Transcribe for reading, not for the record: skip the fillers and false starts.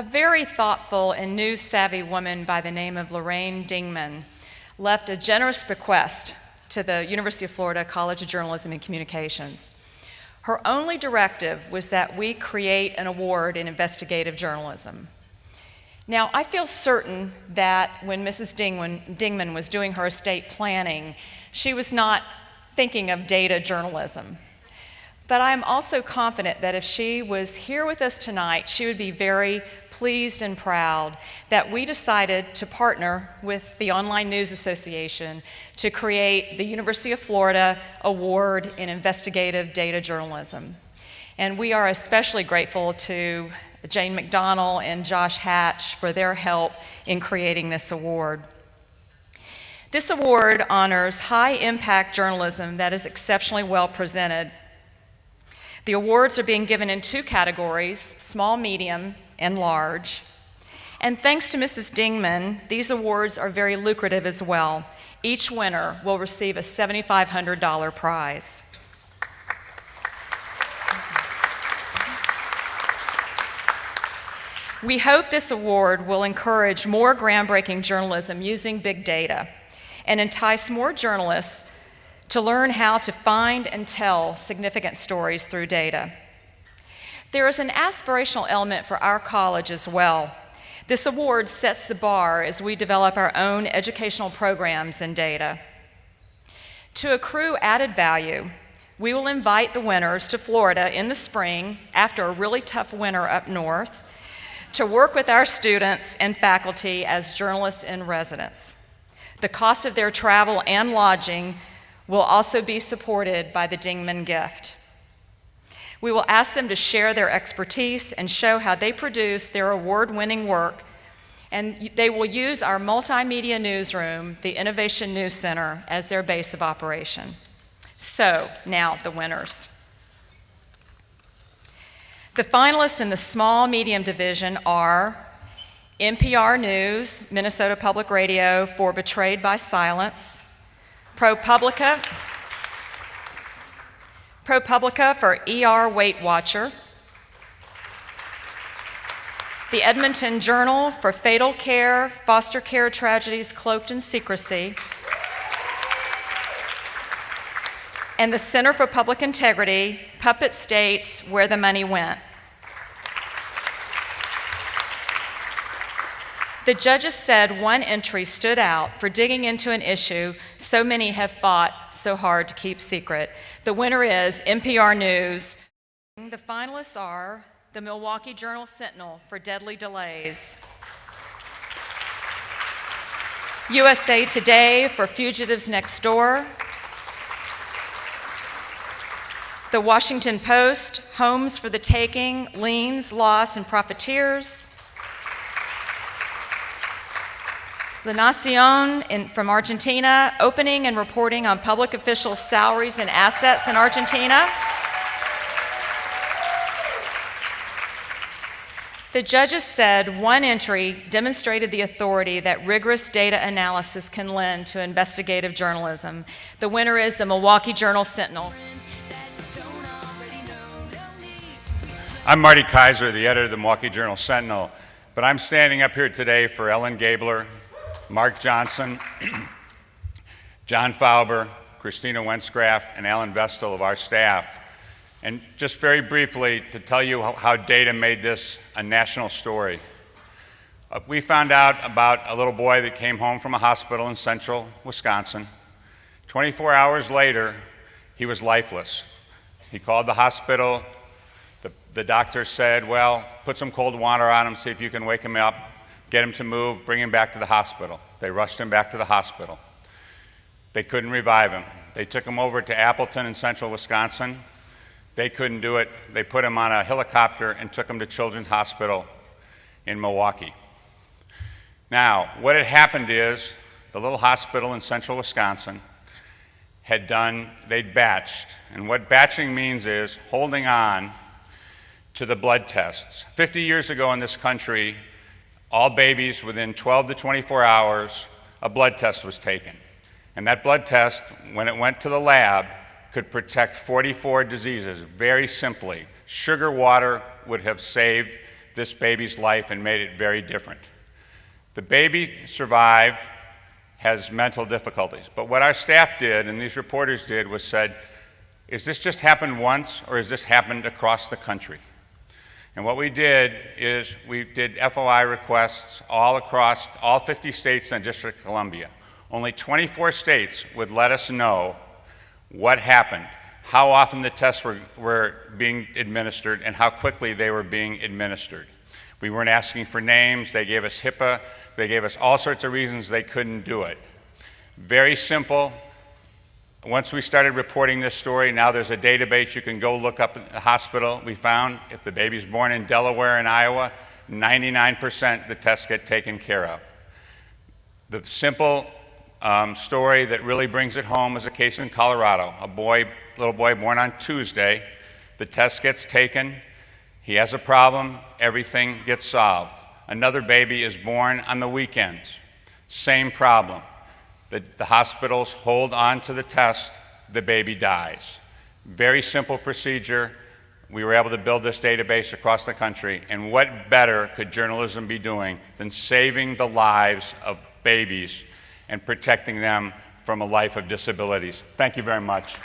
A very thoughtful and news-savvy woman by the name of Lorraine Dingman left a generous bequest to the University of Florida College of Journalism and Communications. Her only directive was that we create an award in investigative journalism. Now, I feel certain that when Mrs. Dingman was doing her estate planning, she was not thinking of data journalism. But I'm also confident that if she was here with us tonight, she would be very pleased and proud that we decided to partner with the Online News Association to create the University of Florida Award in Investigative Data Journalism. And we are especially grateful to Jane McDonnell and Josh Hatch for their help in creating this award. This award honors high-impact journalism that is exceptionally well presented. The awards are being given in two categories, small, medium, and large. And thanks to Mrs. Dingman, these awards are very lucrative as well. Each winner will receive a $7,500 prize. We hope this award will encourage more groundbreaking journalism using big data and entice more journalists to learn how to find and tell significant stories through data. There is an aspirational element for our college as well. This award sets the bar as we develop our own educational programs in data. To accrue added value, we will invite the winners to Florida in the spring after a really tough winter up north to work with our students and faculty as journalists in residence. The cost of their travel and lodging will also be supported by the Dingman gift. We will ask them to share their expertise and show how they produce their award-winning work, and they will use our multimedia newsroom, the Innovation News Center, as their base of operation. So, now the winners. The finalists in the small-medium division are NPR News, Minnesota Public Radio for Betrayed by Silence, ProPublica for ER Weight Watcher, the Edmonton Journal for Fatal Care, Foster Care Tragedies Cloaked in Secrecy, and the Center for Public Integrity, Puppet States, Where the Money Went. The judges said one entry stood out for digging into an issue so many have fought so hard to keep secret. The winner is NPR News. The finalists are the Milwaukee Journal Sentinel for Deadly Delays, USA Today for Fugitives Next Door, the Washington Post, Homes for the Taking, Liens, Loss, and Profiteers, La Nación from Argentina, opening and reporting on public officials' salaries and assets in Argentina. The judges said one entry demonstrated the authority that rigorous data analysis can lend to investigative journalism. The winner is the Milwaukee Journal Sentinel. I'm Marty Kaiser, the editor of the Milwaukee Journal Sentinel, but I'm standing up here today for Ellen Gabler, Mark Johnson, John Fauber, Christina Wenscraft, and Alan Vestal of our staff. And just very briefly to tell you how data made this a national story. We found out about a little boy that came home from a hospital in central Wisconsin. 24 hours later, he was lifeless. He called the hospital. The doctor said, well, put some cold water on him, see if you can wake him up, get him to move, bring him back to the hospital. They rushed him back to the hospital. They couldn't revive him. They took him over to Appleton in central Wisconsin. They couldn't do it. They put him on a helicopter and took him to Children's Hospital in Milwaukee. Now, what had happened is the little hospital in central Wisconsin they'd batched. And what batching means is holding on to the blood tests. 50 years ago in this country, all babies within 12 to 24 hours, a blood test was taken. And that blood test, when it went to the lab, could protect 44 diseases very simply. Sugar water would have saved this baby's life and made it very different. The baby survived, has mental difficulties. But what our staff did, and these reporters did, was said, is this just happened once, or has this happened across the country? And what we did is we did FOI requests all across all 50 states and the District of Columbia. Only 24 states would let us know what happened, how often the tests were being administered, and how quickly they were being administered. We weren't asking for names. They gave us HIPAA. They gave us all sorts of reasons they couldn't do it. Very simple. Once we started reporting this story, now there's a database you can go look up at the hospital. We found if the baby's born in Delaware and Iowa, 99% the tests get taken care of. The simple story that really brings it home is a case in Colorado. A little boy born on Tuesday. The test gets taken. He has a problem. Everything gets solved. Another baby is born on the weekends. Same problem. The hospitals hold on to the test. The baby dies. Very simple procedure. We were able to build this database across the country. And what better could journalism be doing than saving the lives of babies and protecting them from a life of disabilities? Thank you very much.